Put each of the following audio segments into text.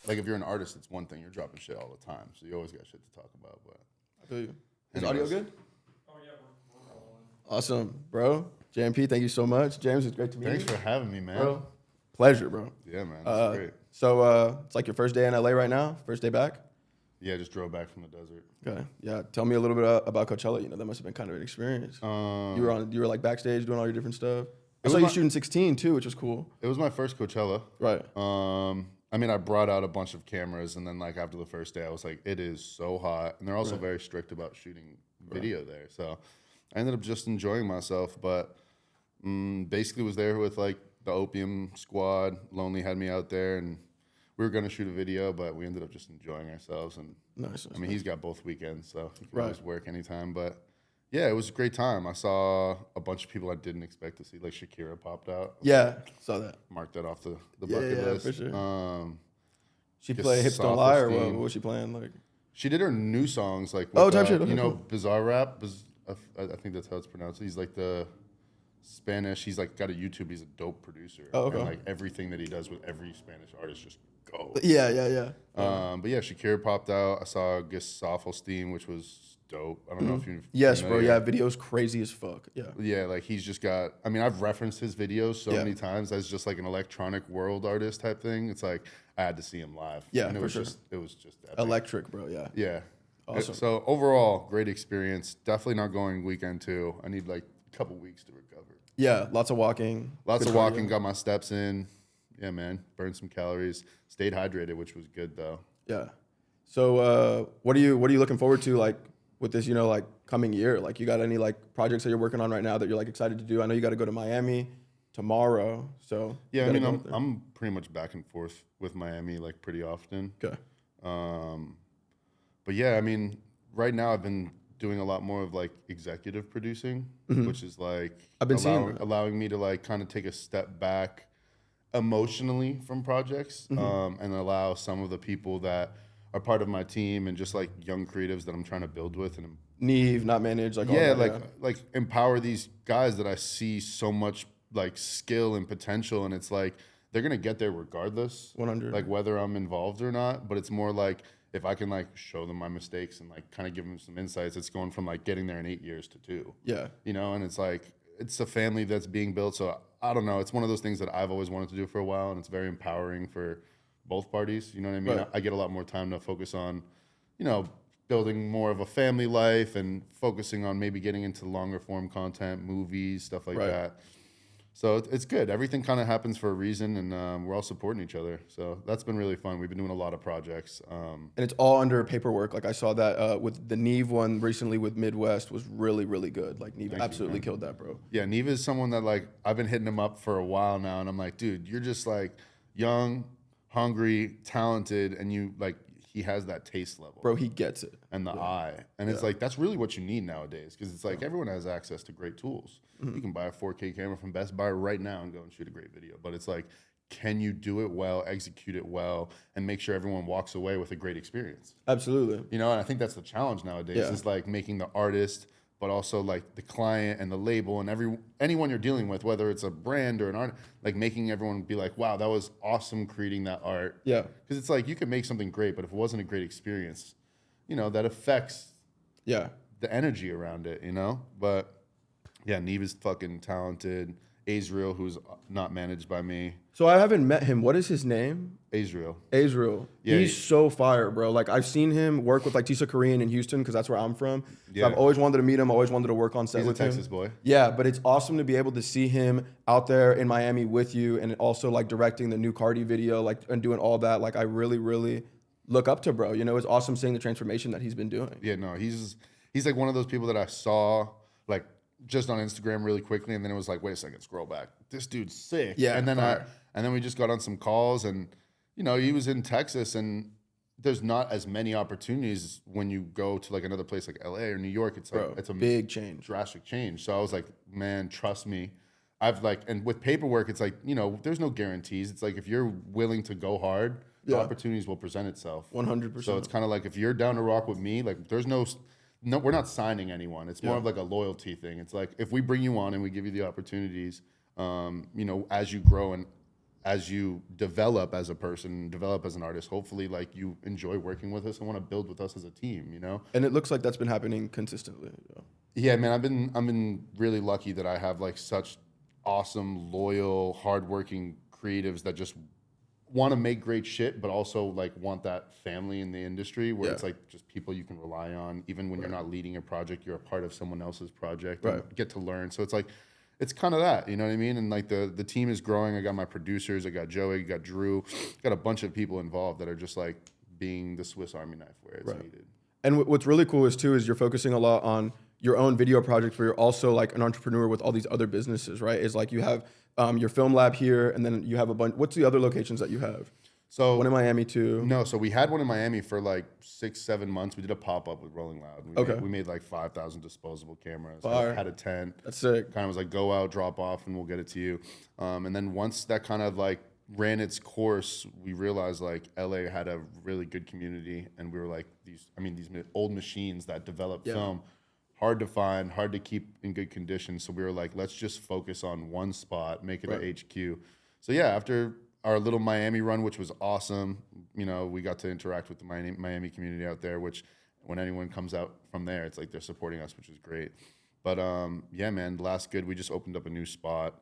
like if you're an artist, it's one thing. You're dropping shit all the time, so you always got shit to talk about. But I feel you. Is audio good? Oh yeah, we're rolling. Awesome, bro. JMP, thank you so much. James, it's great to meet you. thanks for having me, man. Bro. Pleasure, bro. Yeah, man. That's great. So it's like your first day in LA right now? First day back? Yeah, just drove back from the desert. Okay. Yeah. Tell me a little bit about Coachella. You know, that must have been kind of an experience. You were like backstage doing all your different stuff. I saw you shooting 16 too, which was cool. It was my first Coachella. Right. I mean, I brought out a bunch of cameras, and then like after the first day, I was like, it is so hot, and they're also very strict about shooting video there. So I ended up just enjoying myself, but basically was there with like the Opium squad. Lonely had me out there, and we were gonna shoot a video, but we ended up just enjoying ourselves. And Nice. I mean, he's got both weekends, so he can always work anytime. But yeah, it was a great time. I saw a bunch of people I didn't expect to see. Like Shakira popped out. Yeah, saw that. Marked that off the bucket list. For sure. She Guess played Hips Don't Lie, or Self-Esteem. what was she playing? Like, She did her new songs, like with, type shit. Okay, you know, cool. Bizarre Rap. I think that's how it's pronounced. He's like the Spanish. He's like got a YouTube. He's a dope producer. Oh, okay. And like everything that he does with every Spanish artist just go. yeah. But yeah, Shakira popped out. I saw Guess Self-Esteem, which was dope. I don't know if you've Yes, seen bro. that Yeah, yet. video's crazy as fuck. Yeah. Yeah, like he's just got. I mean, I've referenced his videos so many times as just like an electronic world artist type thing. It's like I had to see him live. Yeah, and it for was sure. it was just epic. Electric, bro. Yeah. Yeah. Awesome. So overall, great experience. Definitely not going weekend two. I need like a couple weeks to recover. Yeah, lots of walking. Lots Good of cardio. walking. Got my steps in. Yeah, man. Burned some calories. Stayed hydrated, which was good though. Yeah. So what are you looking forward to like with this, you know, like coming year? Like you got any like projects that you're working on right now that you're like excited to do? I know you got to go to Miami tomorrow. So Yeah, you I gotta mean, go up there. I'm pretty much back and forth with Miami like pretty often. Okay. But yeah, I mean, right now I've been doing a lot more of like executive producing, which is like I've been seeing that. allowing me to like kind of take a step back emotionally from projects and allow some of the people that are part of my team and just like young creatives that I'm trying to build with and Neve, not manage, like all yeah, that, like empower these guys that I see so much like skill and potential, and it's like they're gonna get there regardless, 100. like whether I'm involved or not. But it's more like if I can like show them my mistakes and like kind of give them some insights, it's going from like getting there in 8 years to 2. Yeah. You know, and it's like it's a family that's being built. So I don't know. It's one of those things that I've always wanted to do for a while, and it's very empowering for both parties. You know what I mean? Right. I get a lot more time to focus on, you know, building more of a family life and focusing on maybe getting into longer form content, movies, stuff like Right. that. So it's good. Everything kind of happens for a reason, and we're all supporting each other. So that's been really fun. We've been doing a lot of projects. And it's all under paperwork. Like I saw that with the Neve one recently with Midwest was really, really good. Like Neve absolutely killed that, bro. Yeah, Neva is someone that like I've been hitting him up for a while now, and I'm like, dude, you're just like young, hungry, talented, and you like he has that taste level. Bro, he gets it. And the eye. And it's like, that's really what you need nowadays because it's like everyone has access to great tools. You can buy a 4K camera from Best Buy right now and go and shoot a great video. But it's like, can you do it well, execute it well, and make sure everyone walks away with a great experience? Absolutely. You know, and I think that's the challenge nowadays is like making the artist, but also like the client and the label and anyone you're dealing with, whether it's a brand or an art, like making everyone be like, wow, that was awesome creating that art. Yeah. Because it's like you can make something great, but if it wasn't a great experience, you know, that affects Yeah. the energy around it, you know? But yeah, Neve is fucking talented. Azriel, who's not managed by me. So I haven't met him. What is his name? Azriel. Azriel. Yeah, He's so fire, bro. Like I've seen him work with like Tisa Korean in Houston because that's where I'm from. So Yeah. I've always wanted to meet him. Always wanted to work on set He's a with him. Texas boy. Yeah, but it's awesome to be able to see him out there in Miami with you and also like directing the new Carti video, like and doing all that. Like I really, really look up to, bro. You know, it's awesome seeing the transformation that he's been doing. Yeah, no, he's like one of those people that I saw like just on Instagram really quickly, and then it was like, wait a second, scroll back. This dude's sick. Yeah, and then fire. and then we just got on some calls, and you know, he was in Texas, and there's not as many opportunities when you go to like another place like LA or New York. It's like Bro, it's a big change. drastic change. So I was like, man, trust me. I've like, and with paperwork, it's like, you know, there's no guarantees. It's like if you're willing to go hard, the Yeah. opportunities will present itself. 100%. So it's kind of like if you're down to rock with me, like there's no, we're not signing anyone. It's more Yeah. of like a loyalty thing. It's like if we bring you on and we give you the opportunities, you know, as you grow and as you develop as a person, develop as an artist, hopefully like you enjoy working with us and want to build with us as a team, you know? And it looks like that's been happening consistently. Yeah, man, I've been really lucky that I have like such awesome, loyal, hardworking creatives that just want to make great shit, but also like want that family in the industry where it's like just people you can rely on. Even when you're not leading a project, you're a part of someone else's project and get to learn. So it's like, it's kind of that, you know what I mean? And like the team is growing. I got my producers, I got Joey, I got Drew, got a bunch of people involved that are just like being the Swiss Army knife where it's needed. And what's really cool is you're focusing a lot on your own video projects, but you're also like an entrepreneur with all these other businesses, right? Is like you have your film lab here, and then you have a bunch. What's the other locations that you have? So one in Miami too. No, so we had one in Miami for like 6-7 months. We did a pop up with Rolling Loud. We made like 5,000 disposable cameras. Had a tent. That's sick. Kind of was like go out, drop off, and we'll get it to you. And then once that kind of like ran its course, we realized like LA had a really good community, and we were like these old machines that develop film, hard to find, hard to keep in good condition. So we were like, let's just focus on one spot, make it a HQ. So yeah, after our little Miami run, which was awesome, you know, we got to interact with the Miami community out there, which when anyone comes out from there, it's like they're supporting us, which is great. But yeah, man, last good, we just opened up a new spot.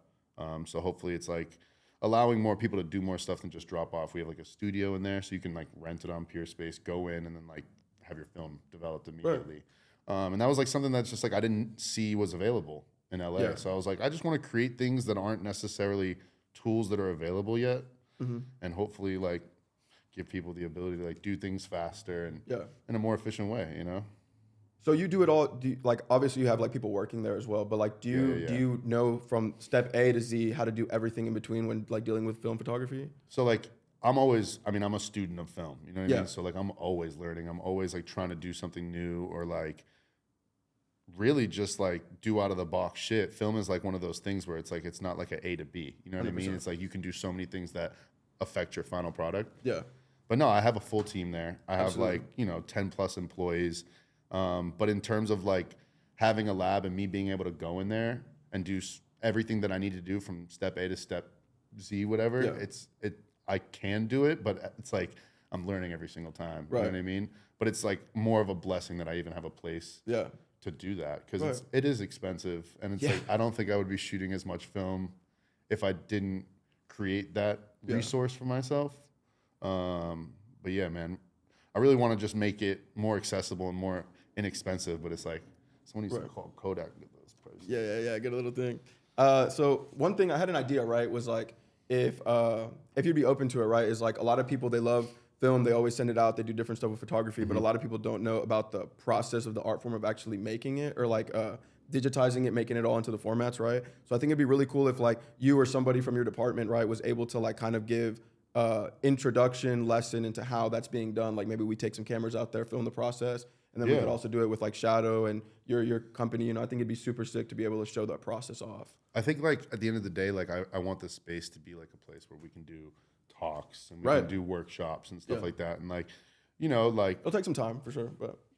So hopefully it's like allowing more people to do more stuff than just drop off. We have like a studio in there, so you can like rent it on Pure Space, go in, and then like have your film developed immediately. And that was like something that's just like I didn't see was available in LA. So I was like, I just want to create things that aren't necessarily tools that are available yet, and hopefully like give people the ability to like do things faster and in a more efficient way, you know? So you do it all, like obviously you have like people working there as well, but like do you know from step A to Z how to do everything in between when like dealing with film photography? So like I'm a student of film, you know what I mean? So like I'm always learning. I'm always like trying to do something new or like really just like do out of the box shit. Film is like one of those things where it's like it's not like an A to B, you know what 100%. I mean? It's like you can do so many things that affect your final product. Yeah. But no, I have a full team there. I have like, you know, 10 plus employees. But in terms of like having a lab and me being able to go in there and do everything that I need to do from step A to step Z, whatever, I can do it, but it's like I'm learning every single time. You know what I mean? But it's like more of a blessing that I even have a place to do that because it is expensive. And it's like, I don't think I would be shooting as much film if I didn't create that resource for myself. But yeah, man, I really want to just make it more accessible and more inexpensive, but it's like someone needs to call Kodak and get those prices. Yeah, get a little thing. So one thing I had an idea, right, was like if you'd be open to it, right, is like a lot of people, they love film, they always send it out, they do different stuff with photography, but a lot of people don't know about the process of the art form of actually making it or like digitizing it, making it all into the formats, right? So I think it'd be really cool if like you or somebody from your department, right, was able to like kind of give introduction lesson into how that's being done. Like maybe we take some cameras out there, film the process, and then we could also do it with like Shadou and your company. You know, I think it'd be super sick to be able to show that process off. I think like at the end of the day, like I want this space to be like a place where we can do talks and we can do workshops and stuff like that. And like, you know, like it'll take some time for sure,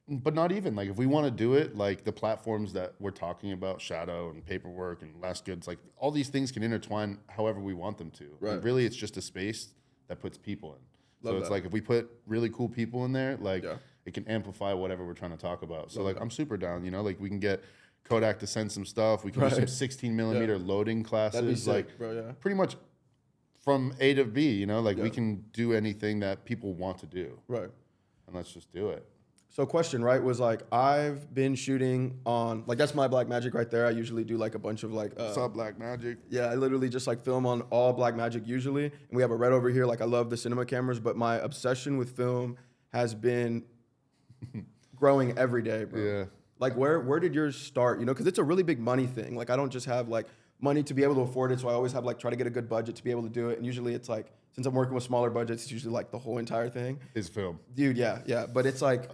but not even like if we want to do it, like the platforms that we're talking about, Shadou and Paperwork and Last Goods, like all these things can intertwine however we want them to. Right. And really, it's just a space that puts people in. So it's like if we put really cool people in there, like it can amplify whatever we're trying to talk about. So like I'm super down, you know, like we can get Kodak to send some stuff. We can do some 16 millimeter loading classes. That'd be sick, like bro, pretty much from A to B, you know, like we can do anything that people want to do. Right. And let's just do it. So question, right, was like, I've been shooting on, like, that's my Blackmagic right there. I usually do like a bunch of like. What's up, Blackmagic? Yeah, I literally just like film on all Blackmagic usually. And we have a red over here. Like, I love the cinema cameras, but my obsession with film has been growing every day, bro. Yeah. Like, where did yours start? You know, because it's a really big money thing. Like, I don't just have like money to be able to afford it. So I always have like, try to get a good budget to be able to do it. And usually it's like, since I'm working with smaller budgets, it's usually like the whole entire thing. Is film. Dude, yeah. But it's like,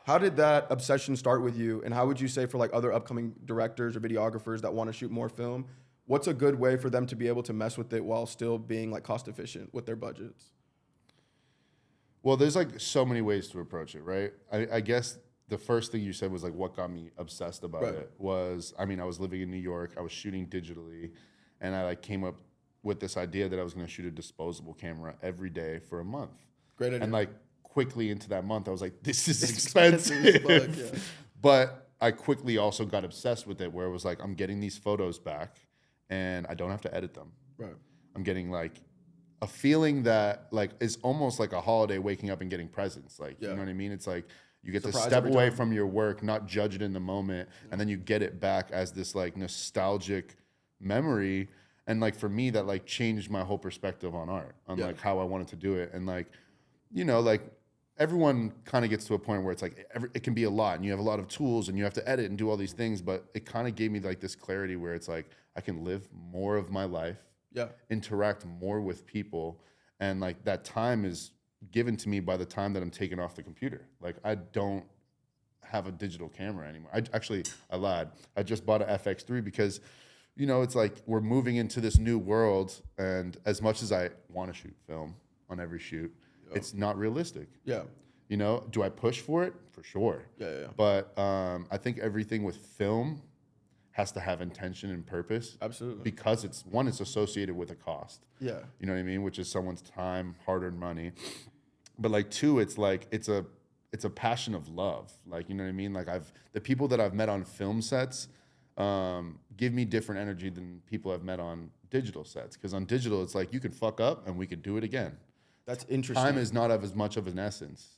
how did that obsession start with you? And how would you say for like other upcoming directors or videographers that want to shoot more film, what's a good way for them to be able to mess with it while still being like cost efficient with their budgets? Well, there's like so many ways to approach it, right? I guess the first thing you said was like what got me obsessed about it was, I mean, I was living in New York, I was shooting digitally, and I like came up with this idea that I was going to shoot a disposable camera every day for a month. Great idea. And like quickly into that month, I was like, this is Expensive expensive. as fuck, yeah. But I quickly also got obsessed with it, where it was like, I'm getting these photos back and I don't have to edit them. Right. I'm getting like a feeling that like is almost like a holiday, waking up and getting presents. Like, you know what I mean? It's like you get Surprise to step every away time. from your work, not judge it in the moment, and then you get it back as this like nostalgic memory. And like for me, that like changed my whole perspective on art, on like how I wanted to do it. And like, you know, like everyone kind of gets to a point where it's like it can be a lot, and you have a lot of tools, and you have to edit and do all these things. But it kind of gave me like this clarity where it's like I can live more of my life, interact more with people, and like that time is given to me by the time that I'm taking off the computer. Like I don't have a digital camera anymore. I lied. I just bought an FX3 because, you know, it's like we're moving into this new world, and as much as I want to shoot film on every shoot, it's not realistic. Yeah. You know, do I push for it? For sure. Yeah. But I think everything with film has to have intention and purpose. Absolutely. Because it's associated with a cost. Yeah. You know what I mean? Which is someone's time, hard-earned money. But like two, it's like it's a passion of love. Like, you know what I mean? Like the people that I've met on film sets give me different energy than people I've met on digital sets. Because on digital, it's like you can fuck up and we could do it again. That's interesting. Time is not of as much of an essence.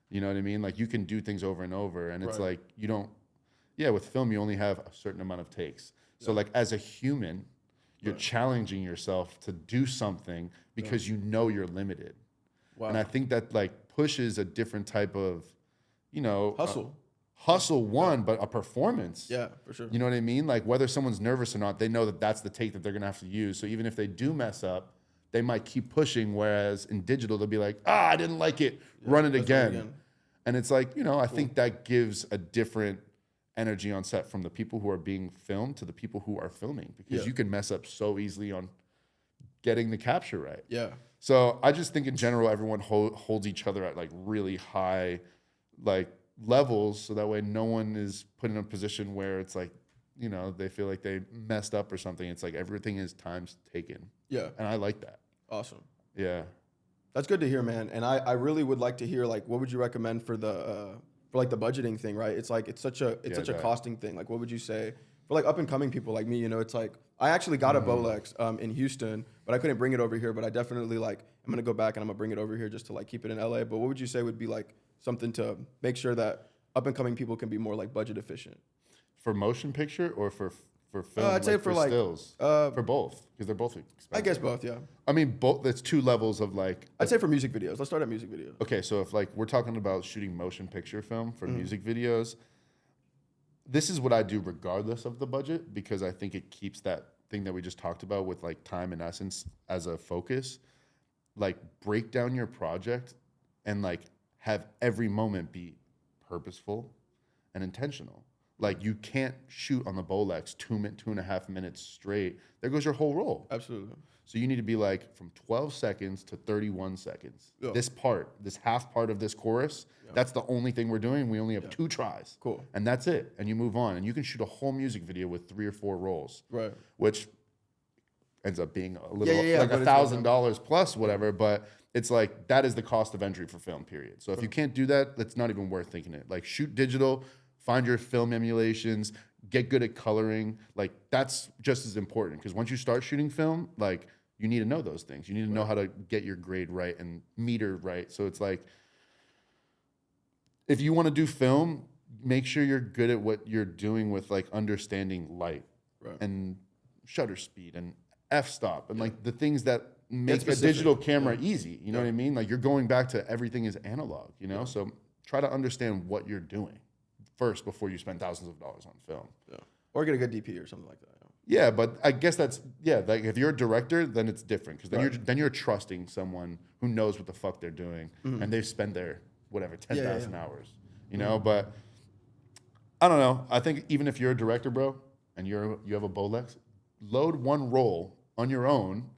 You know what I mean? Like you can do things over and over, and it's like you don't. Yeah, with film, you only have a certain amount of takes. So like as a human, you're challenging yourself to do something because you know you're limited. Wow. And I think that like pushes a different type of, you know, hustle. But a performance. Yeah, for sure. You know what I mean? Like whether someone's nervous or not, they know that that's the take that they're gonna have to use. So even if they do mess up, they might keep pushing. Whereas in digital, they'll be like, I didn't like it, run it again. And it's like, you know, I think that gives a different energy on set from the people who are being filmed to the people who are filming, because you can mess up so easily on getting the capture right. Yeah. So I just think in general, everyone holds each other at like really high like levels, so that way no one is put in a position where it's like, you know, they feel like they messed up or something. It's like everything is times taken. Yeah. And I like that. Awesome. Yeah. That's good to hear, man. And I really would like to hear, like, what would you recommend for the for the budgeting thing, right? It's like it's such a costing thing. Like, what would you say for like up and coming people like me? You know, it's like I actually got a Bolex in Houston, but I couldn't bring it over here. But I definitely like I'm gonna go back and I'm gonna bring it over here just to like keep it in LA. But what would you say would be like something to make sure that up and coming people can be more like budget efficient? For motion picture or for film? I'd say for like stills. For both, because they're both expensive. I guess both, yeah. I mean, both. That's two levels of like. I'd say for music videos. Let's start at music videos. Okay, so if like we're talking about shooting motion picture film for music videos, this is what I do regardless of the budget, because I think it keeps that thing that we just talked about with like time and essence as a focus. Like break down your project and like have every moment be purposeful and intentional. Like you can't shoot on the Bolex 2.5 minutes straight. There goes your whole roll. Absolutely. So you need to be like from 12 seconds to 31 seconds. Yeah. This half part of this chorus, that's the only thing we're doing. We only have 2 tries. Cool. And that's it. And you move on. And you can shoot a whole music video with 3 or 4 rolls. Right. Which ends up being a little like $1,000 plus whatever. But it's like that is the cost of entry for film, period. So if you can't do that, that's not even worth thinking it. Like shoot digital, find your film emulations, get good at coloring. Like that's just as important, because once you start shooting film, like you need to know those things. You need to know how to get your grade right and meter right. So it's like, if you want to do film, make sure you're good at what you're doing with like understanding light and shutter speed and f-stop and like the things that make a digital camera easy. You know what I mean? Like you're going back to everything is analog, you know? So try to understand what you're doing first before you spend thousands of dollars on film. Yeah. Or get a good DP or something like that. Yeah, but I guess that's like if you're a director, then it's different, because then you're trusting someone who knows what the fuck they're doing, and they've spent their whatever 10,000 hours, you know. But I don't know. I think even if you're a director, bro, and you have a Bolex, load one roll on your own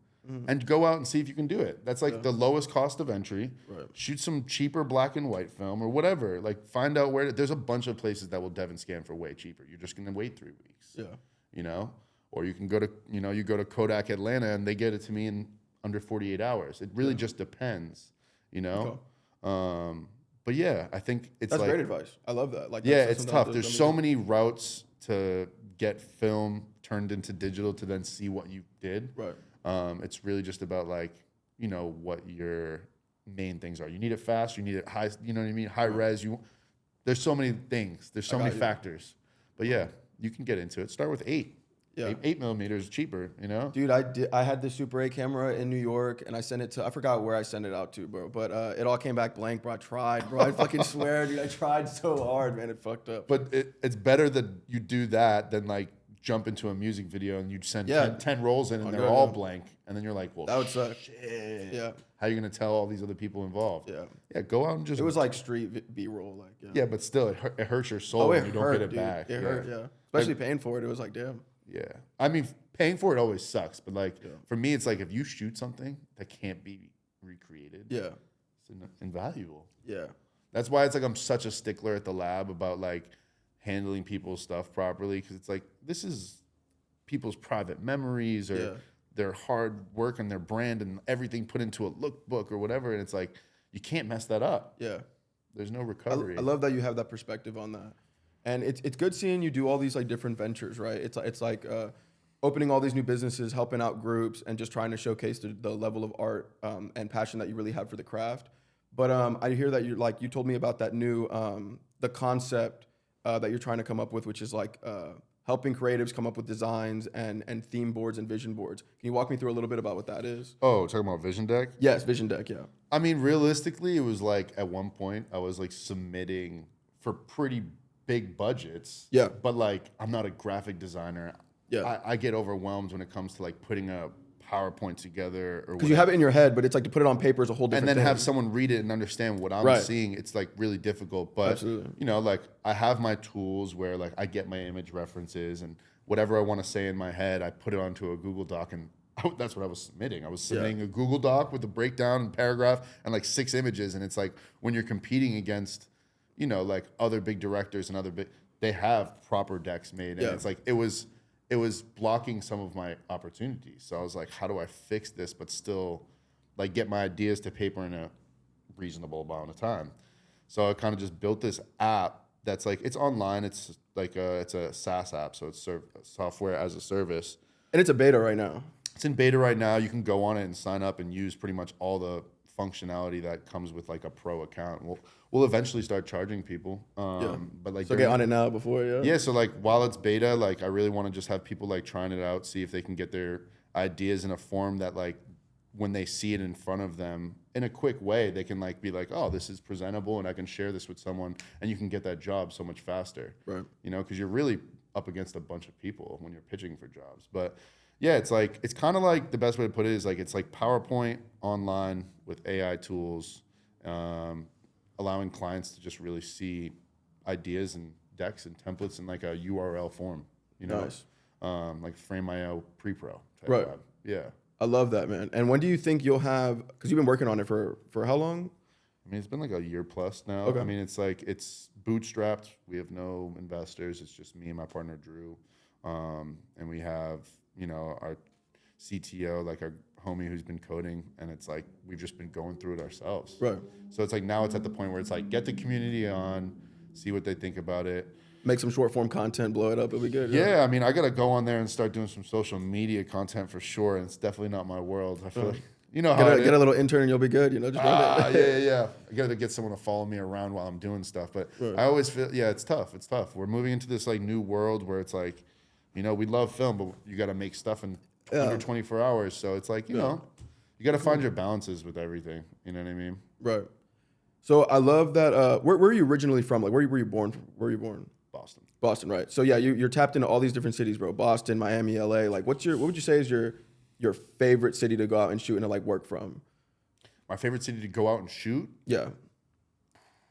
and go out and see if you can do it. That's like the lowest cost of entry. Right. Shoot some cheaper black and white film or whatever. Like find out where. There's a bunch of places that will Devon scan for way cheaper. You're just gonna wait 3 weeks. Yeah. You know. Or you can go to, you go to Kodak Atlanta and they get it to me in under 48 hours. It really just depends, Okay. But yeah, I think That's great advice. I love that. Like, yeah, it's tough. There's so many routes to get film turned into digital to then see what you did. Right. It's really just about like, what your main things are. You need it fast. You need it high. You know what I mean? High res. There's so many things. There's so many factors. But yeah, you can get into it. Start with 8. Yeah. 8 millimeters is cheaper, Dude, I had the Super 8 camera in New York, and I sent it to, I forgot where I sent it out to, bro. But it all came back blank, bro. I tried, bro. I fucking swear, dude. I tried so hard, man. It fucked up. But it's better that you do that than like jump into a music video and you'd send 10 rolls in and they're all blank. And then you're like, well, that would suck. Shit. Yeah. How are you going to tell all these other people involved? Yeah. Yeah, go out and just... It was like street B-roll. Like, yeah, but still, it hurts your soul when you don't get it back. It hurt, yeah. Especially paying for it. It was like, damn. Yeah. I mean, paying for it always sucks. But like, for me, it's like if you shoot something that can't be recreated, it's invaluable. Yeah. That's why it's like I'm such a stickler at the lab about like handling people's stuff properly. Because it's like, this is people's private memories or their hard work and their brand and everything put into a lookbook or whatever. And it's like, you can't mess that up. Yeah. There's no recovery. I love that you have that perspective on that. And it's good seeing you do all these like different ventures, right? It's like opening all these new businesses, helping out groups, and just trying to showcase the level of art and passion that you really have for the craft. But I hear that you told me about that new the concept that you're trying to come up with, which is like helping creatives come up with designs and theme boards and vision boards. Can you walk me through a little bit about what that is? Oh, talking about Vision Deck? Yes, Vision Deck, yeah. I mean, realistically, it was like at one point I was like submitting for pretty big budgets. Yeah. But like, I'm not a graphic designer. Yeah. I get overwhelmed when it comes to like putting a PowerPoint together or because you have it in your head, but it's like to put it on paper is a whole different and then thing. have someone read it and understand what I'm seeing. It's like really difficult. But absolutely. Like I have my tools where like I get my image references and whatever I want to say in my head, I put it onto a Google Doc and that's what I was submitting. I was submitting a Google Doc with a breakdown and paragraph and like 6 images. And it's like when you're competing against, like other big directors and they have proper decks made. And it's like, it was blocking some of my opportunities. So I was like, how do I fix this, but still like get my ideas to paper in a reasonable amount of time? So I kind of just built this app that's like, it's online. It's like it's a SaaS app. So it's software as a service. And it's a beta right now. It's in beta right now. You can go on it and sign up and use pretty much all the functionality that comes with like a pro account. We'll eventually start charging people. But like, so get on it now before, Yeah. So like while it's beta, like I really want to just have people like trying it out, see if they can get their ideas in a form that like when they see it in front of them in a quick way, they can like be like, oh, this is presentable and I can share this with someone and you can get that job so much faster. Right. Because you're really up against a bunch of people when you're pitching for jobs. But yeah, it's kind of like the best way to put it is like it's like PowerPoint online with AI tools, allowing clients to just really see ideas and decks and templates in like a URL form, Nice. Like Frame.io pre-pro type right. vibe. Yeah. I love that, man. And when do you think you'll have, because you've been working on it for how long? I mean, it's been like a year plus now. Okay. I mean, it's bootstrapped. We have no investors. It's just me and my partner, Drew. And we have, our CTO, like our homie who's been coding, and it's like we've just been going through it ourselves. Right. So it's like now it's at the point where it's like get the community on, see what they think about it. Make some short form content, blow it up, it'll be good. Yeah, I mean, I gotta go on there and start doing some social media content for sure, and it's definitely not my world. I feel like get a little intern and you'll be good. Just run it. Yeah. I gotta get someone to follow me around while I'm doing stuff, but right. I always feel it's tough. It's tough. We're moving into this like new world where it's like, we love film, but you gotta make stuff in under 24 hours. So it's like you got to find your balances with everything. You know what I mean? Right. So I love that. Where are you originally from? Like, where were you born? Where were you born? Boston. Boston, right? So yeah, you're tapped into all these different cities, bro. Boston, Miami, LA. Like, what would you say is your favorite city to go out and shoot and to like work from? My favorite city to go out and shoot? Yeah.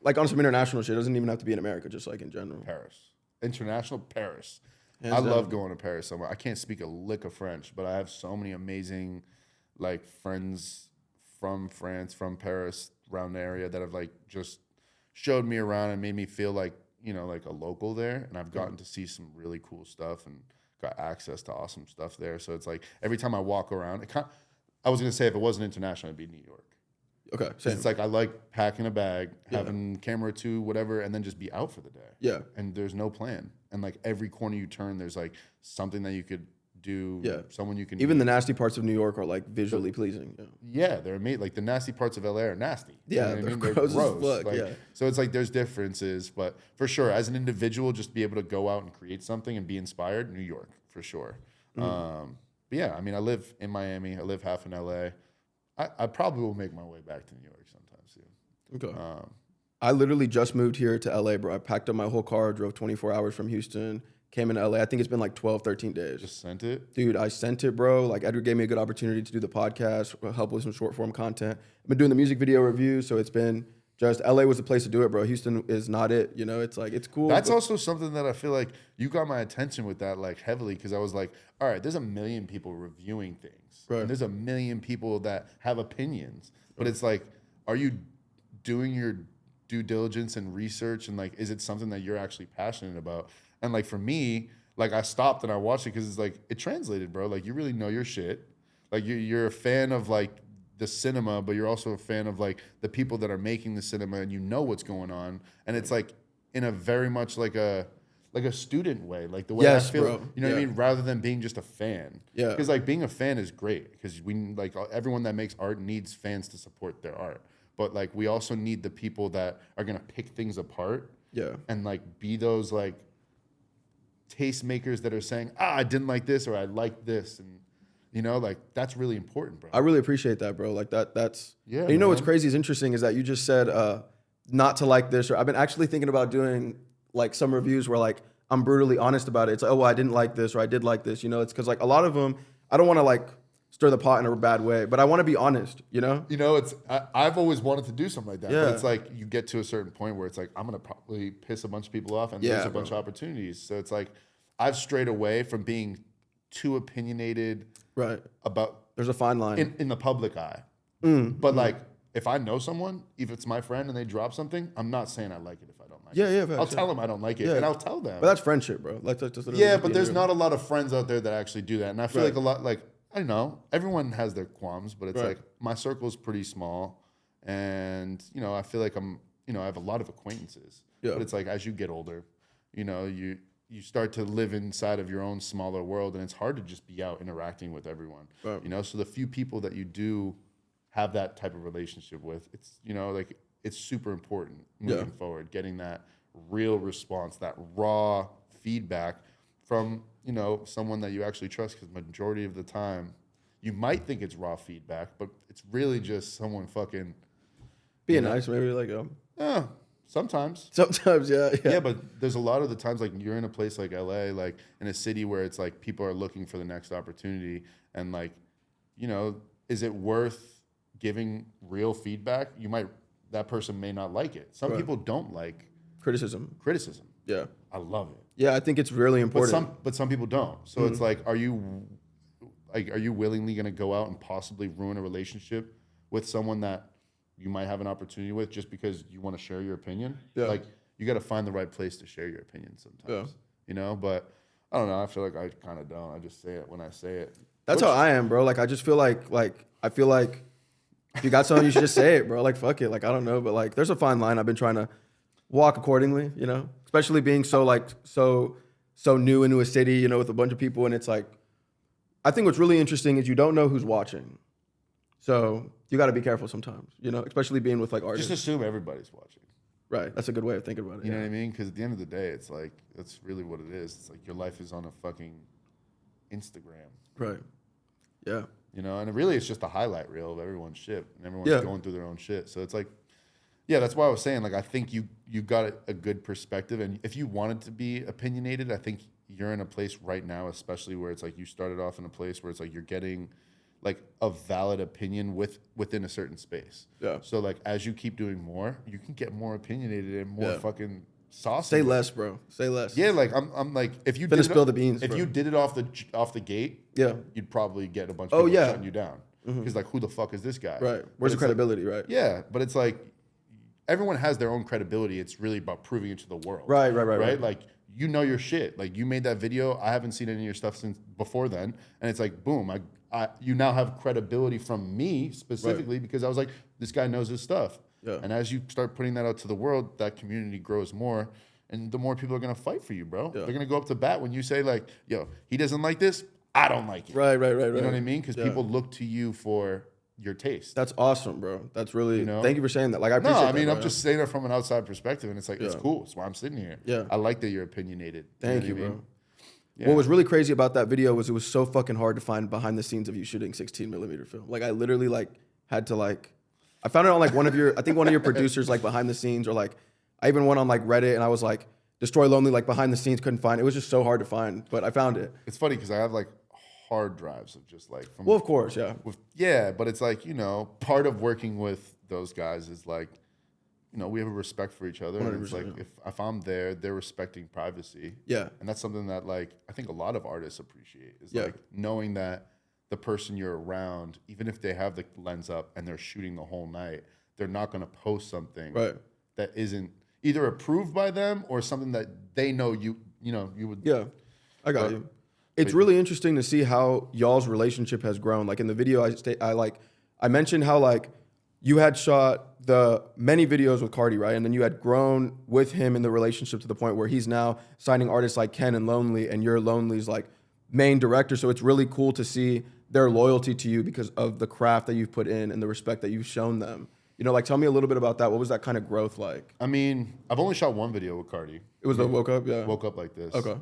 Like on some international shit. It doesn't even have to be in America, just like in general. Paris. International Paris. Hands I down. love going to Paris somewhere. I can't speak a lick of French, but I have so many amazing like friends from France, from Paris, around the area that have like just showed me around and made me feel like, like a local there. And I've gotten to see some really cool stuff and got access to awesome stuff there. So it's like every time I walk around, I was gonna say if it wasn't international, it'd be New York. Okay, 'Cause same. it's like I like packing a bag, having camera 2, whatever, and then just be out for the day. Yeah. And there's no plan. And like every corner you turn, there's like something that you could do. Yeah. Someone you can Even meet. the nasty parts of New York are like visually pleasing. Yeah, they're amazing. Like the nasty parts of LA are nasty. You Yeah, know what I they're mean? gross as fuck, Like, yeah. So it's like there's differences, but for sure, as an individual, just be able to go out and create something and be inspired. New York, for sure. But yeah, I mean, I live in Miami. I live half in LA. I probably will make my way back to New York sometime soon. Okay. I literally just moved here to LA, bro. I packed up my whole car, drove 24 hours from Houston, came in LA. I think it's been like 12, 13 days. Just sent it. Dude, I sent it, bro. Like, Edgar gave me a good opportunity to do the podcast, help with some short form content. I've been doing the music video reviews, so it's been just LA was the place to do it, bro. Houston is not it. You know, it's like, it's cool. That's also something that I feel like you got my attention with that, like heavily, because I was like, all right, there's a million people reviewing things. Right. And there's a million people that have opinions. But it's like, are you doing your due diligence and research? And like, is it something that you're actually passionate about? And like for me, like I stopped and I watched it because it's like, it translated, bro. Like you really know your shit. Like you're a fan of like the cinema, but you're also a fan of like the people that are making the cinema and you know what's going on. And it's like in a very much like a student way, like the way Yes, I feel, bro. you know what I Yeah. mean? Rather than being just a fan. Yeah. Because like being a fan is great because we like everyone that makes art needs fans to support their art. But like we also need the people that are going to pick things apart. Yeah. And like be those like tastemakers that are saying, I didn't like this or I like this. And you know, like that's really important, bro. I really appreciate that, bro. Like that's Yeah, And you know what's man. crazy is interesting is that you just said not to like this, or I've been actually thinking about doing like some reviews where like I'm brutally honest about it. It's like, oh, well, I didn't like this or I did like this. You know, it's because like a lot of them, I don't want to like stir the pot in a bad way, but I want to be honest. You know? You know, I've always wanted to do something like that. Yeah. But it's like you get to a certain point where it's like I'm gonna probably piss a bunch of people off, and Yeah, there's a bunch of opportunities. So it's like I've strayed away from being too opinionated Right. about There's a fine line. in the public eye. But like if I know someone, if it's my friend and they drop something, I'm not saying I like it if I don't like Yeah, it. yeah, I'll facts, tell them I don't like it, Yeah. and I'll tell them. But that's friendship, bro. Like that's just Yeah, but there's not a lot of friends out there that actually do that. And I feel Right. like a lot, like, I don't know, everyone has their qualms, but it's Right. like my circle is pretty small. And, you know, I feel like I have a lot of acquaintances. Yeah. But it's like as you get older, you know, you start to live inside of your own smaller world, and it's hard to just be out interacting with everyone. Right. You know, so the few people that you do have that type of relationship with, it's, you know, like it's super important moving forward, getting that real response, that raw feedback from, you know, someone that you actually trust, because majority of the time you might think it's raw feedback, but it's really just someone fucking being nice, maybe like sometimes. sometimes, yeah. Yeah, but there's a lot of the times like you're in a place like LA, like in a city where it's like people are looking for the next opportunity, and like, you know, is it worth giving real feedback? That person may not like it. Some Right. people don't like Criticism. criticism. Yeah. I love it. Yeah, I think it's really But important. some people don't. So it's like, are you willingly going to go out and possibly ruin a relationship with someone that you might have an opportunity with just because you want to share your opinion? Yeah. Like you got to find the right place to share your opinion sometimes. You know, but I don't know. I feel like I kind of don't. I just say it when I say it. That's how I am, bro. Like I just feel like I feel like if you got something, you should just say it, bro. Like fuck it. Like I don't know, but like there's a fine line. I've been trying to walk accordingly, you know, especially being so new into a city, you know, with a bunch of people, and it's like I think what's really interesting is you don't know who's watching, so you got to be careful sometimes, you know, especially being with like artists. Just assume everybody's watching. Right. That's a good way of thinking about it. You know what I mean? Because at the end of the day, it's like that's really what it is. It's like your life is on a fucking Instagram. Right. Yeah. You know, and really it's just a highlight reel of everyone's shit, and everyone's Yeah. going through their own shit. So it's like, yeah, that's why I was saying, like, I think you got a good perspective, and if you wanted to be opinionated, I think you're in a place right now, especially where it's like you started off in a place where it's like you're getting like a valid opinion within a certain space. Yeah. So like as you keep doing more, you can get more opinionated and more Yeah. fucking saucy. Say less, bro. Say less. Yeah, like I'm like if you Finna did spill the beans, if bro. you did it off the gate, Yeah. you'd probably get a bunch Oh, of people yeah. shutting you down. Because like, who the fuck is this guy? Right. But Where's the it's credibility, right? Like, yeah, but it's like everyone has their own credibility. It's really about proving it to the world. Right. Like you know your shit. Like you made that video. I haven't seen any of your stuff since before then. And it's like, boom, you now have credibility from me specifically because I was like, this guy knows his stuff. Yeah. And as you start putting that out to the world, that community grows more. And the more people are going to fight for you, bro. Yeah. They're going to go up to bat when you say like, yo, he doesn't like this. I don't like it. Right. You know what I mean? Because Yeah. people look to you for your taste. That's awesome, bro. That's really, You know? thank you for saying that. Like, I appreciate that. I mean, bro. I'm just saying it from an outside perspective. And it's like, it's Yeah. cool. That's why I'm sitting here. Yeah. I like that you're opinionated. Thank you, know what I bro. mean? Yeah. What was really crazy about that video was it was so fucking hard to find behind the scenes of you shooting 16 millimeter film. Like I literally like had to like, I found it on like one of your producers like behind the scenes, or like I even went on like Reddit and I was like Destroy Lonely like behind the scenes, couldn't find it. It was just so hard to find, but I found it. It's funny because I have like hard drives of just like from Well, of course, yeah. but it's like, you know, part of working with those guys is like, you know, we have a respect for each other. And it's like if I'm there, they're respecting privacy. Yeah. And that's something that like I think a lot of artists appreciate is Yeah. like knowing that the person you're around, even if they have the lens up and they're shooting the whole night, they're not going to post something Right. that isn't either approved by them or something that they know you would. Yeah, I got you. It's really interesting to see how y'all's relationship has grown. Like in the video, I mentioned how like you had shot the many videos with Carti, right? And then you had grown with him in the relationship to the point where he's now signing artists like Ken and Lonely, and you're Lonely's like main director. So it's really cool to see their loyalty to you because of the craft that you've put in and the respect that you've shown them. You know, like tell me a little bit about that. What was that kind of growth like? I mean, I've only shot one video with Carti. It was the Woke Up, yeah. Woke Up like this. Okay.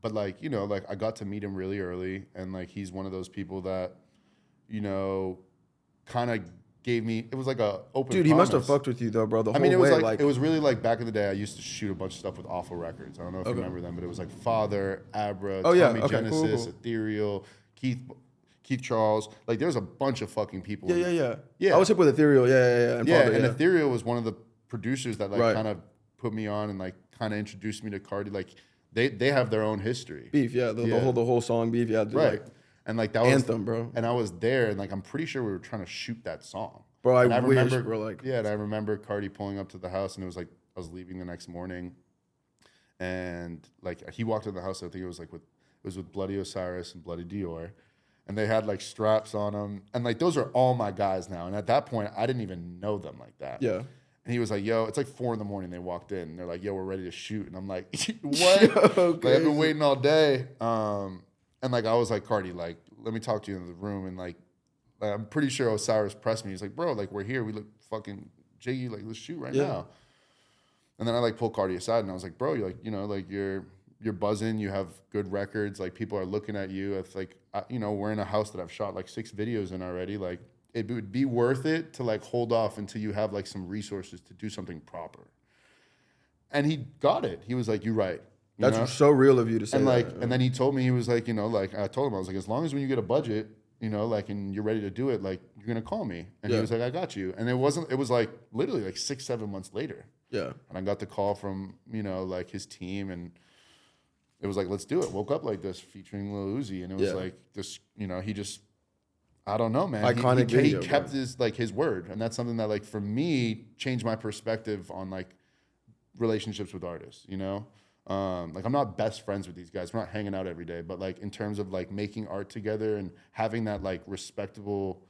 But like, you know, like I got to meet him really early, and like he's one of those people that, you know, kind of gave me. It was like a open. Dude, he must have promise. fucked with you though, bro. The I mean, whole it was way, like it was really like back in the day. I used to shoot a bunch of stuff with Awful Records. I don't know if you remember them, but it was like Father, Abra, Oh, yeah. Tommy Okay, cool, Genesis, cool. Ethereal, Keith Charles. Like there's a bunch of fucking people. Yeah. I was hip with Ethereal, and Yeah, Father, and Ethereal was one of the producers that like Right. kind of put me on and like kind of introduced me to Carti. Like they have their own history. Beef, yeah, the whole song Beef, yeah, dude, Right. like, And like that was anthem, bro. And I was there, and like I'm pretty sure we were trying to shoot that song. Bro, I And wish, bro, like- yeah, and I remember Carti pulling up to the house, and it was like I was leaving the next morning, and like he walked in the house. I think it was with Bloody Osiris and Bloody Dior, and they had like straps on them, and like those are all my guys now. And at that point, I didn't even know them like that. Yeah. And he was like, yo, it's like 4 a.m. They walked in. And they're like, yo, we're ready to shoot. And I'm like, what? Yo, like, I've been waiting all day. And like, I was like, Carti, like, let me talk to you in the room. And like I'm pretty sure Osiris pressed me. He's like, bro, like, we're here. We look fucking jiggy. Like, let's shoot right now. And then I like pulled Carti aside and I was like, bro, you're like, you know, like you're buzzing. You have good records. Like people are looking at you. It's like, you know, we're in a house that I've shot like 6 videos in already. Like, it would be worth it to like hold off until you have like some resources to do something proper. And he got it. He was like, you're right. You That's know? so real of you to say And like, that. and then he told me, he was like, you know, like I told him, I was like, as long as when you get a budget, you know, like, and you're ready to do it, like you're going to call me. And he was like, I got you. And it was like literally like 6-7 months later. Yeah. And I got the call from, you know, like his team, and it was like, let's do it. Woke Up Like This featuring Lil Uzi. And it was like this, you know, he just, I don't know, man. Iconic He video, kept bro. his word. And that's something that like for me changed my perspective on like relationships with artists, you know? Like I'm not best friends with these guys. We're not hanging out every day, but like in terms of like making art together and having that like respectable,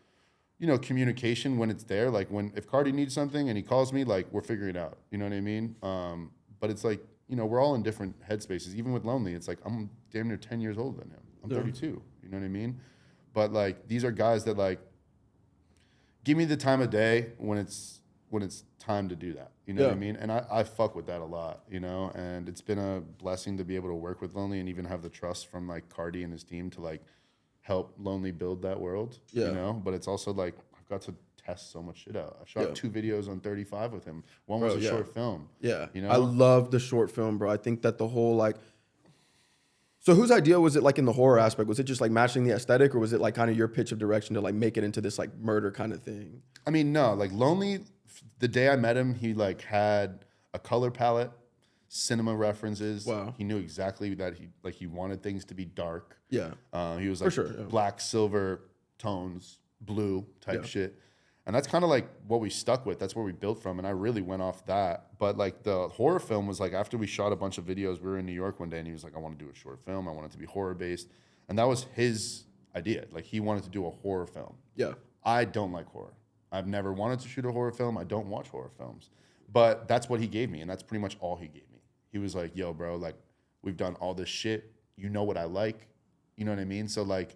you know, communication when it's there. Like if Carti needs something and he calls me, like we're figuring it out. You know what I mean? But it's like, you know, we're all in different headspaces. Even with Lonely, it's like I'm damn near 10 years older than him. I'm 32. You know what I mean? But like these are guys that like give me the time of day when it's time to do that. You know what I mean? And I fuck with that a lot, you know? And it's been a blessing to be able to work with Lonely and even have the trust from like Carti and his team to like help Lonely build that world, you know? But it's also like I've got to test so much shit out. I shot 2 videos on 35 with him. One was a short film. Yeah. You know? I love the short film, bro. I think that the whole like, so whose idea was it like in the horror aspect? Was it just like matching the aesthetic, or was it like kind of your pitch of direction to like make it into this like murder kind of thing? I mean, no, like Lonely, the day I met him, he like had a color palette, cinema references. Wow. He knew exactly that he wanted things to be dark. Yeah. He was like sure, yeah. black, silver tones, blue type shit. And that's kind of like what we stuck with. That's where we built from. And I really went off that. But like the horror film was like after we shot a bunch of videos, we were in New York one day and he was like, I want to do a short film. I want it to be horror based. And that was his idea. Like he wanted to do a horror film. Yeah. I don't like horror. I've never wanted to shoot a horror film. I don't watch horror films. But that's what he gave me. And that's pretty much all he gave me. He was like, yo, bro, like we've done all this shit. You know what I like. You know what I mean? So like,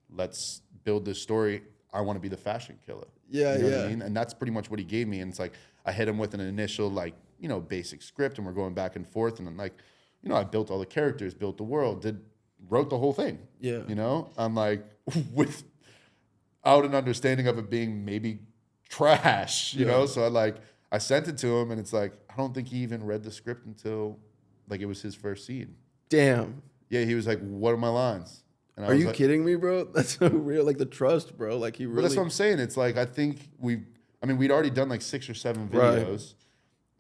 let's build this story. I want to be the fashion killer. Yeah, you know yeah. what I mean? And that's pretty much what he gave me. And it's like, I hit him with an initial, like, you know, basic script and we're going back and forth. And then like, you know, I built all the characters, built the world, wrote the whole thing. Yeah. You know, I'm like, without an understanding of it being maybe trash, you know? So I sent it to him and it's like, I don't think he even read the script until like it was his first scene. Damn. Yeah. He was like, what are my lines? And I Are was you like, kidding me, bro? That's so real. Like the trust, bro. Like he really. But that's what I'm saying. It's like I think we'd already done like 6 or 7 videos,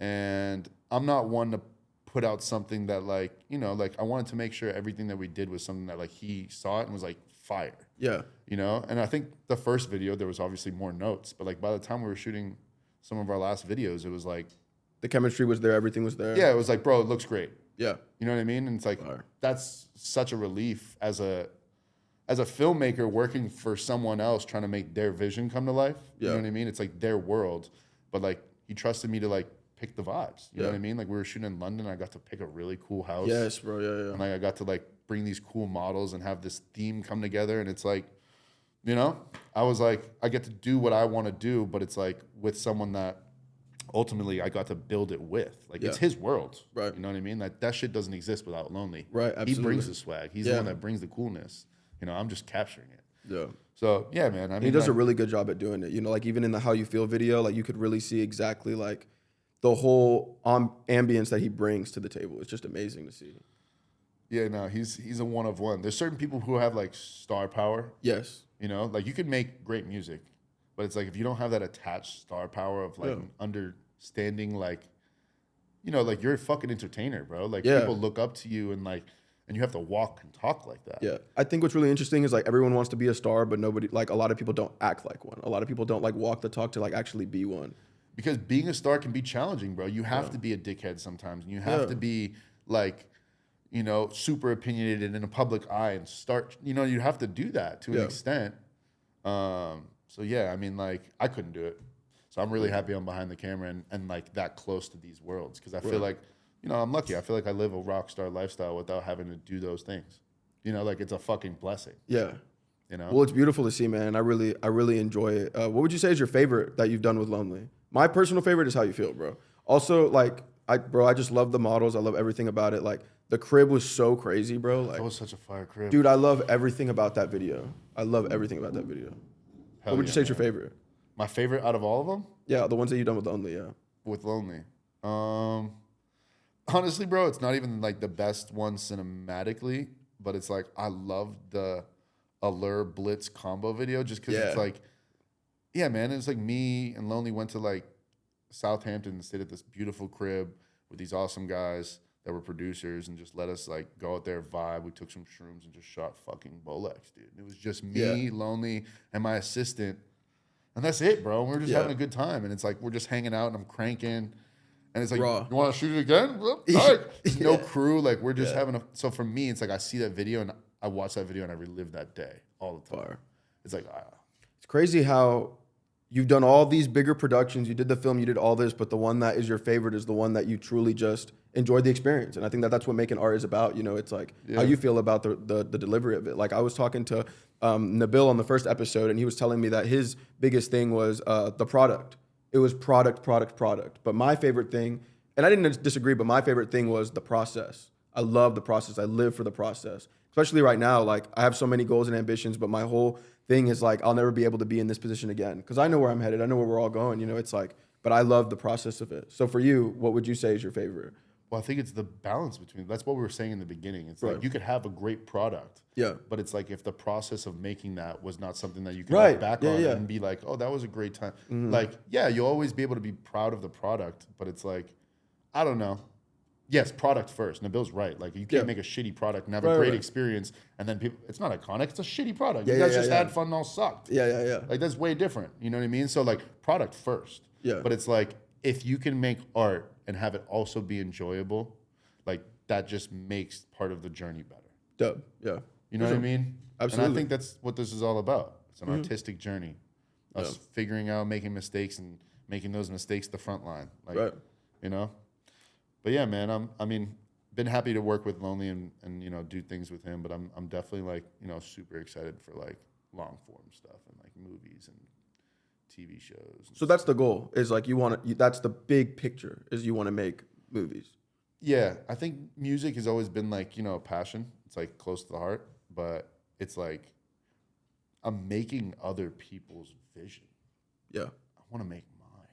and I'm not one to put out something that like, you know, like I wanted to make sure everything that we did was something that like he saw it and was like fire. Yeah. You know, and I think the first video there was obviously more notes, but like by the time we were shooting some of our last videos, it was like The chemistry was there. Everything was there. yeah, it was like, bro, it looks great. Yeah. You know what I mean? And it's like Fire. that's such a relief as a filmmaker working for someone else trying to make their vision come to life. You know what I mean? It's like their world. But like he trusted me to like pick the vibes. You know what I mean? Like we were shooting in London. I got to pick a really cool house. Yes, bro. Yeah. And like I got to like bring these cool models and have this theme come together. And it's like, you know, I was like, I get to do what I want to do, but it's like with someone that ultimately I got to build it with. Like it's his world. Right. You know what I mean? Like that shit doesn't exist without Lonely. Right, absolutely. He brings the swag. He's the one that brings the coolness. You know, I'm just capturing it. Yeah. So yeah, man. I mean, He does a like, really good job at doing it. You know, like even in the How You Feel video, like you could really see exactly like the whole ambience that he brings to the table. It's just amazing to see. yeah, no, he's a one of one. There's certain people who have like star power. Yes. You know, like you can make great music, but it's like if you don't have that attached star power of like understanding, like, you know, like you're a fucking entertainer, bro. Like people look up to you and like, and you have to walk and talk like that. Yeah. I think what's really interesting is like everyone wants to be a star, but nobody, like a lot of people don't act like one. A lot of people don't like walk the talk to like actually be one. Because being a star can be challenging, bro. You have to be a dickhead sometimes. And you have to be like, you know, super opinionated in a public eye and start, you know, you have to do that to an extent. So yeah, I mean, like I couldn't do it. So I'm really happy I'm behind the camera and like that close to these worlds. Cause I feel like, you know, I'm lucky. I feel like I live a rock star lifestyle without having to do those things. You know, like it's a fucking blessing. Yeah. You know? Well, it's beautiful to see, man. I really enjoy it. What would you say is your favorite that you've done with Lonely? My personal favorite is How You Feel, bro. Also, like, I just love the models. I love everything about it. Like, the crib was so crazy, bro. Like, That was such a fire crib. dude, I love everything about that video. I love everything about that video. Hell What would you yeah, say is your man. favorite? My favorite out of all of them? Yeah, the ones that you've done with Lonely, yeah. With Lonely. Honestly, bro, it's not even like the best one cinematically, but it's like I love the Allure Blitz combo video just because it's like, yeah, man, it's like me and Lonely went to like Southampton and stayed at this beautiful crib with these awesome guys that were producers and just let us like go out there, vibe. We took some shrooms and just shot fucking Bolex, dude. It was just me, Lonely, and my assistant. And that's it, bro. We're just having a good time. And it's like we're just hanging out and I'm cranking. And it's like, Raw. you want to shoot it again? Well, all right. There's no crew. Like, we're just having a... So for me, it's like I see that video and I watch that video and I relive that day all the time. Fire. It's like, It's crazy how you've done all these bigger productions. You did the film, you did all this, but the one that is your favorite is the one that you truly just enjoyed the experience. And I think that that's what making art is about. You know, it's like how you feel about the delivery of it. Like I was talking to Nabil on the first episode and he was telling me that his biggest thing was the product. It was product. But my favorite thing, and I didn't disagree, but my favorite thing was the process. I love the process. I live for the process. Especially right now, like I have so many goals and ambitions, but my whole thing is like, I'll never be able to be in this position again. Cause I know where I'm headed. I know where we're all going. You know, it's like, but I love the process of it. So for you, what would you say is your favorite? well, I think it's the balance between... That's what we were saying in the beginning. It's Right. like you could have a great product. Yeah. But it's like if the process of making that was not something that you could Right. look back Yeah, on yeah. and be like, oh, that was a great time. Like, yeah, you'll always be able to be proud of the product, but it's like, I don't know. yes, product first. Nabil's right. Like you can't make a shitty product and have a Right, great right. experience, and then people. It's not iconic. It's a shitty product. Yeah, You guys yeah, just yeah. had fun and all sucked. Yeah. Like that's way different. You know what I mean? So like product first. Yeah. But it's like if you can make art and have it also be enjoyable, like that just makes part of the journey better. Dope. Yeah. You know what I mean? Absolutely. And I think that's what this is all about. It's an artistic journey. Us figuring out, making mistakes, and making those mistakes the front line. Like, Right. you know? But yeah, man, been happy to work with Lonely and you know, do things with him, but I'm definitely like, you know, super excited for like long form stuff and like movies and TV shows. So that's the goal. Is like that's the big picture. Is you want to make movies. Yeah, I think music has always been like, you know, a passion. It's like close to the heart, but it's like I'm making other people's vision. Yeah. I want to make mine.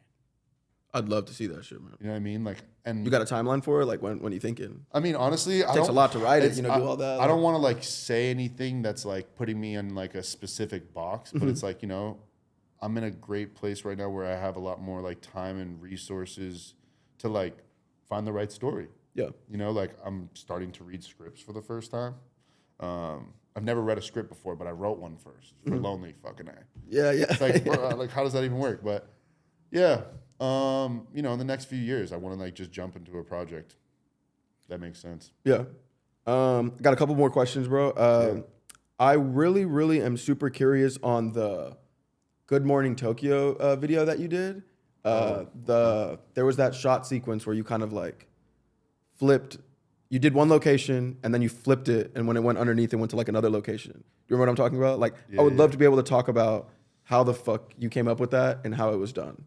I'd love to see that shit, man. You know what I mean? Like, and You got a timeline for it? Like when you thinking? I mean, honestly, it takes a lot to write it, you know, do all that. I don't want to like say anything that's like putting me in like a specific box, but it's like, you know, I'm in a great place right now where I have a lot more like time and resources to like find the right story. Yeah. You know, like I'm starting to read scripts for the first time. I've never read a script before, but I wrote one first for Lonely. Fucking A. Yeah. It's like, bro, like, how does that even work? But yeah, you know, in the next few years, I want to like just jump into a project. That makes sense. Yeah. Got a couple more questions, bro. I really am super curious on the Good Morning Tokyo video that you did. There was that shot sequence where you kind of like flipped. You did one location and then you flipped it, and when it went underneath, it went to like another location. Do you remember what I'm talking about? Like, I would love to be able to talk about how the fuck you came up with that and how it was done.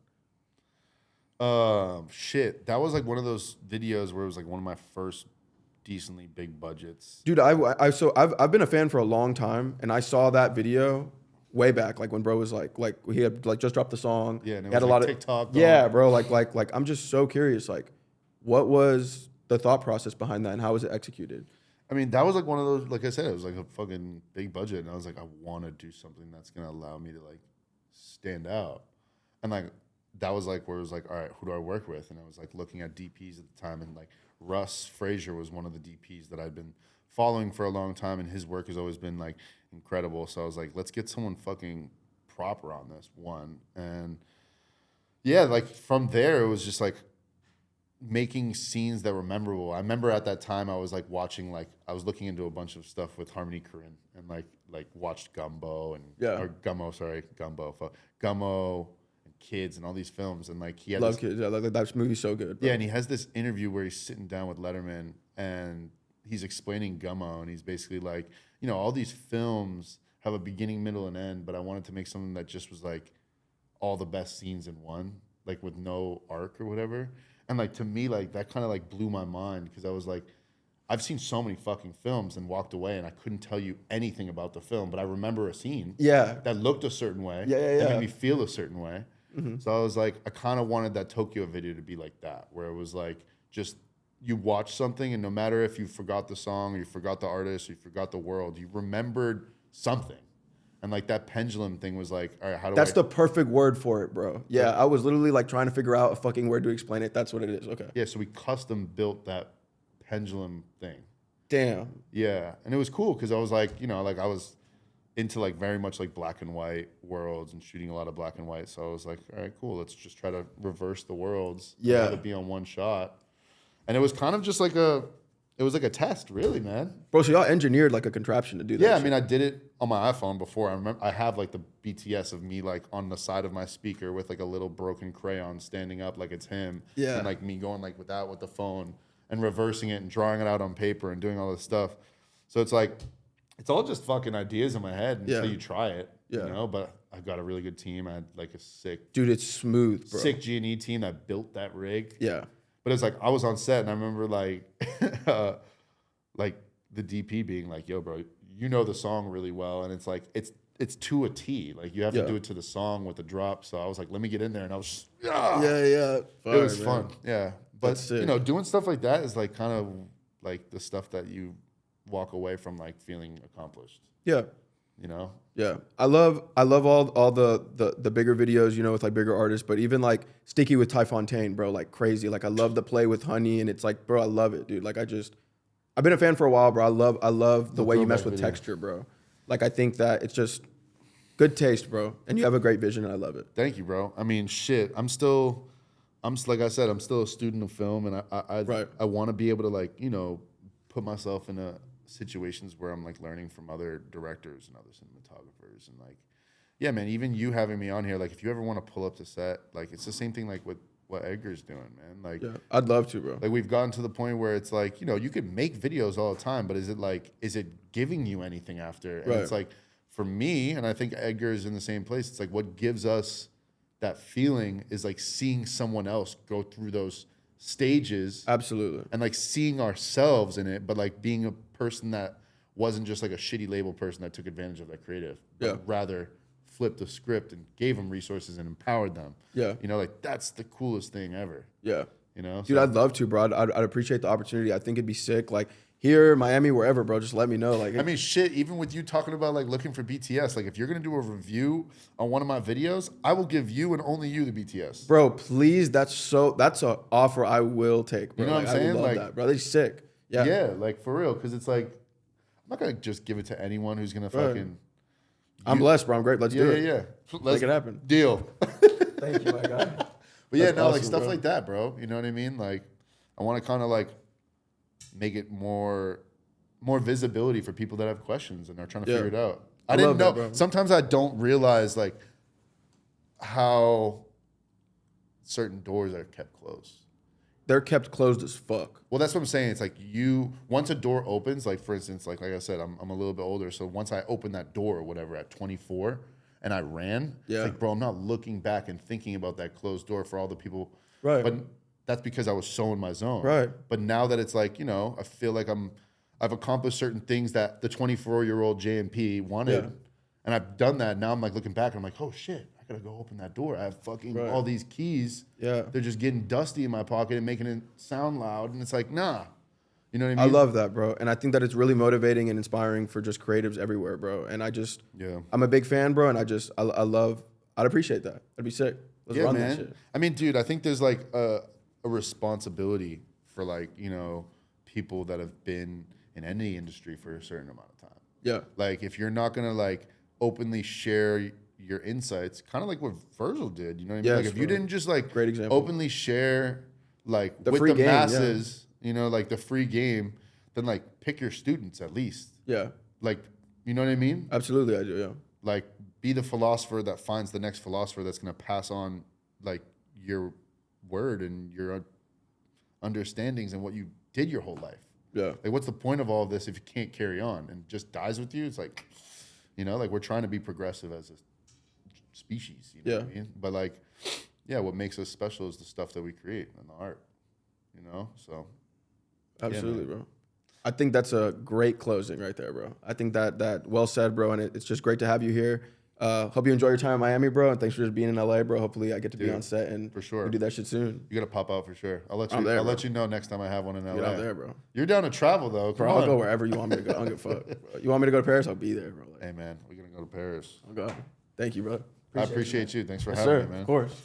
Shit, that was like one of those videos where it was like one of my first decently big budgets. Dude, I've been a fan for a long time, and I saw that video way back, like when bro was like he had like just dropped the song. Yeah, and it he had was a like lot TikTok of yeah, going. bro. Like I'm just so curious. Like, what was the thought process behind that, and how was it executed? I mean, that was like one of those, like I said, it was like a fucking big budget. And I was like, I want to do something that's going to allow me to like stand out. And like, that was like where it was like, all right, who do I work with? And I was like looking at DPs at the time. And like Russ Frazier was one of the DPs that I'd been following for a long time. And his work has always been like incredible. So I was like, let's get someone fucking proper on this one. And yeah, like from there, it was just like, making scenes that were memorable. I remember at that time I was like watching, like I was looking into a bunch of stuff with Harmony Korine and like watched Gumbo and Gummo and Kids and all these films, and like he had Love Kids. Yeah, like, that movie's so good, bro. yeah, and he has this interview where he's sitting down with Letterman and he's explaining Gummo, and he's basically like, you know, all these films have a beginning, middle, and end, but I wanted to make something that just was like all the best scenes in one, like with no arc or whatever. And like to me, like that kind of like blew my mind, because I was like, I've seen so many fucking films and walked away and I couldn't tell you anything about the film, but I remember a scene that looked a certain way. That made me feel a certain way. So I was like, I kind of wanted that Tokyo video to be like that, where it was like just you watch something and no matter if you forgot the song or you forgot the artist or you forgot the world, you remembered something. And like that pendulum thing was like, all right, how do That's the perfect word for it, bro. Yeah, I was literally like trying to figure out a fucking word to explain it. That's what it is. Okay. Yeah, so we custom built that pendulum thing. Damn. Yeah, and it was cool because I was like, you know, like I was into like very much like black and white worlds and shooting a lot of black and white. So I was like, all right, cool, let's just try to reverse the worlds. Yeah. Have it be on one shot. And it was kind of just like it was like a test, really, man. Bro, so y'all engineered like a contraption to do that. Yeah, I shit. mean, I did it on my iPhone before. I remember I have like the BTS of me like on the side of my speaker with like a little broken crayon standing up like it's him. Yeah. And like me going like with that with the phone and reversing it and drawing it out on paper and doing all this stuff. So it's like, it's all just fucking ideas in my head until you try it. Yeah. You know, but I've got a really good team. I had like a sick Dude, it's smooth, bro. G&E team that built that rig. Yeah. But it's like I was on set and I remember like the DP being like, yo, bro, you know the song really well. And it's like, it's to a T. Like you have to do it to the song with the drop. So I was like, let me get in there. And I was just, Yeah. it was fun. Yeah. But, you know, doing stuff like that is like kind of like the stuff that you walk away from like feeling accomplished. Yeah. you know? Yeah, I love all the bigger videos, you know, with like bigger artists, but even like Sticky with Ty Fontaine, bro, like crazy. Like I love the play with Honey, and it's like, bro, I love it, dude. Like I've been a fan for a while, bro. I love the way you mess with video. texture, bro. Like I think that it's just good taste, bro, and you have a great vision, and I love it. Thank you, bro. I mean, shit, like I said, I'm still a student of film, and I want to be able to like, you know, put myself in situations where I'm like learning from other directors and other cinematographers, and like, yeah, man, even you having me on here, like if you ever want to pull up the set, like it's the same thing like with what Edgar's doing, man. Like, Yeah, I'd love to, bro. like we've gotten to the point where it's like, you know, you could make videos all the time, but is it giving you anything after? And it's like, for me, and I think Edgar is in the same place, it's like what gives us that feeling is like seeing someone else go through those stages. Absolutely. And like seeing ourselves in it, but like being a person that wasn't just like a shitty label person that took advantage of that creative, but rather flipped the script and gave them resources and empowered them. Yeah. You know, like that's the coolest thing ever. Yeah. You know? Dude, I'd love to, bro. I'd appreciate the opportunity. I think it'd be sick. Like here, Miami, wherever, bro, just let me know. Like, I mean, shit, even with you talking about like looking for BTS, like if you're going to do a review on one of my videos, I will give you and only you the BTS. bro, please, that's an offer I will take, bro. You know what I'm saying? I would love that, bro. They're sick. Yeah. Yeah, like for real, because it's like I'm not gonna just give it to anyone who's gonna fucking. I'm blessed, bro. I'm great. Let's do it. Yeah. Make it happen. Deal. Thank you, my guy. But yeah, That's no, like awesome, stuff bro. like that, bro. You know what I mean? Like, I want to kind of like make it more visibility for people that have questions and are trying to figure it out. I didn't love know. that, bro. Sometimes I don't realize like how certain doors are kept closed. They're kept closed as fuck. Well, that's what I'm saying. It's like once a door opens, like for instance, like I said, I'm a little bit older. So once I opened that door or whatever at 24 and I ran, it's like, bro, I'm not looking back and thinking about that closed door for all the people. Right. But that's because I was so in my zone. Right. But now that it's like, you know, I feel like I've accomplished certain things that the 24-year-old JMP wanted. Yeah. And I've done that. Now I'm like looking back and I'm like, oh shit, I gotta go open that door. I have fucking all these keys. Yeah. They're just getting dusty in my pocket and making it sound loud. And it's like, nah. You know what I I mean? love that, bro. And I think that it's really motivating and inspiring for just creatives everywhere, bro. And I'm a big fan, bro. And I'd appreciate that. That'd be sick. Let's run that shit. I mean, dude, I think there's like a responsibility for like, you know, people that have been in any industry for a certain amount of time. Yeah. Like if you're not gonna like openly share your insights, kind of like what Virgil did, you know what I mean? Yes, Like if you bro. didn't just like Great example. openly share like The with free the game, masses, you know, like the free game, then like pick your students at least. Yeah. Like, you know what I mean? Absolutely, I do, yeah. Like be the philosopher that finds the next philosopher that's gonna pass on like your word and your understandings and what you did your whole life. Yeah. Like, what's the point of all of this if you can't carry on and just dies with you? It's like, you know, like we're trying to be progressive as a species. You know what I mean? But like, yeah, what makes us special is the stuff that we create and the art. You know, so Absolutely, bro. I think that's a great closing right there, bro. I think that well said, bro. And it's just great to have you here. Hope you enjoy your time in Miami, bro. And thanks for just being in LA, bro. Hopefully I get to be on set and for sure we do that shit soon. You gotta pop out for sure. I'll let you. I'm there, I'll bro. let you know next time I have one in LA. Get out there, bro. You're down to travel though. Come Bro, on. I'll go wherever you want me to go. I don't give a fuck. Bro. You want me to go to Paris? I'll be there, bro. Like, Hey man, we're gonna go to Paris. I'll go. Thank you, bro. I appreciate you. Thanks for Yes, having sir. me, man. Of course.